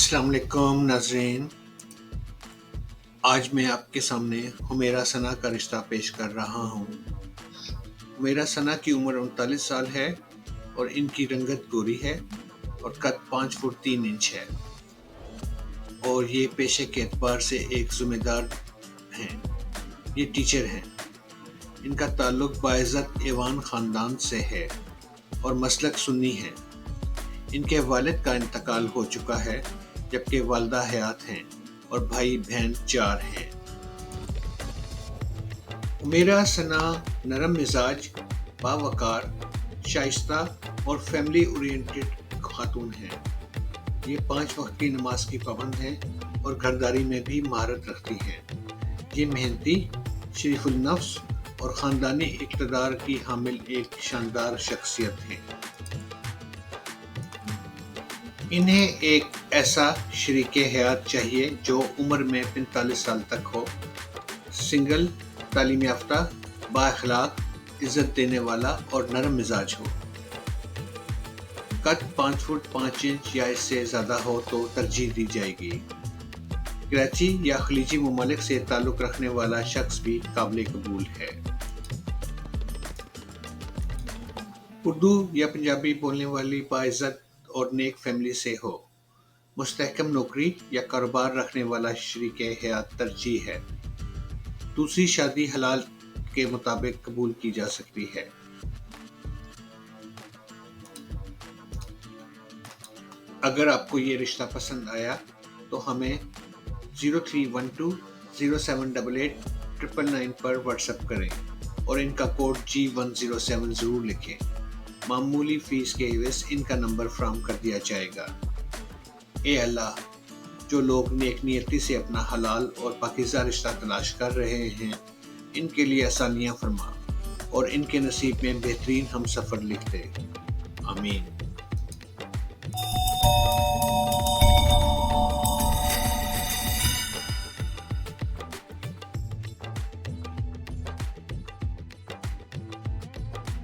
السلام علیکم ناظرین، آج میں آپ کے سامنے حمیرہ ثنا کا رشتہ پیش کر رہا ہوں۔ حمیرہ ثنا کی عمر 39 سال ہے اور ان کی رنگت گوری ہے اور قد 5 فٹ 3 انچ ہے، اور یہ پیشے کے اعتبار سے ایک ذمہ دار ہیں۔ یہ ٹیچر ہیں۔ ان کا تعلق باعزت ایوان خاندان سے ہے اور مسلک سنی ہے۔ ان کے والد کا انتقال ہو چکا ہے جبکہ والدہ حیات ہیں اور بھائی بہن 4 ہیں۔ حمیرہ ثنا نرم مزاج، باوقار، شائستہ اور فیملی اورینٹڈ خاتون ہیں۔ یہ 5 وقت کی نماز کی پابند ہیں اور گھرداری میں بھی مہارت رکھتی ہیں۔ یہ محنتی، شریف النفس اور خاندانی اقتدار کی حامل ایک شاندار شخصیت ہیں۔ انہیں ایک ایسا شریک حیات چاہیے جو عمر میں 45 سال تک ہو، سنگل، تعلیم یافتہ، با اخلاق، عزت دینے والا اور نرم مزاج ہو۔ قد 5 فٹ 5 انچ یا اس سے زیادہ ہو تو ترجیح دی جائے گی۔ کراچی یا خلیجی ممالک سے تعلق رکھنے والا شخص بھی قابل قبول ہے۔ اردو یا پنجابی بولنے والی باعزت اور نیک فیملی سے ہو۔ مستحکم نوکری یا کاروبار رکھنے والا شریک حیات ترجیح ہے۔ دوسری شادی حلال کے مطابق قبول کی جا سکتی ہے۔ اگر آپ کو یہ رشتہ پسند آیا تو ہمیں 0312078899 پر واٹس ایپ کریں اور ان کا کوڈ G107 ضرور لکھیں۔ معمولی فیس کے عوض ان کا نمبر فراہم کر دیا جائے گا۔ اے اللہ، جو لوگ نیک نیتی سے اپنا حلال اور پاکیزہ رشتہ تلاش کر رہے ہیں، ان کے لیے آسانیاں فرما اور ان کے نصیب میں بہترین ہم سفر لکھ دے۔ آمین۔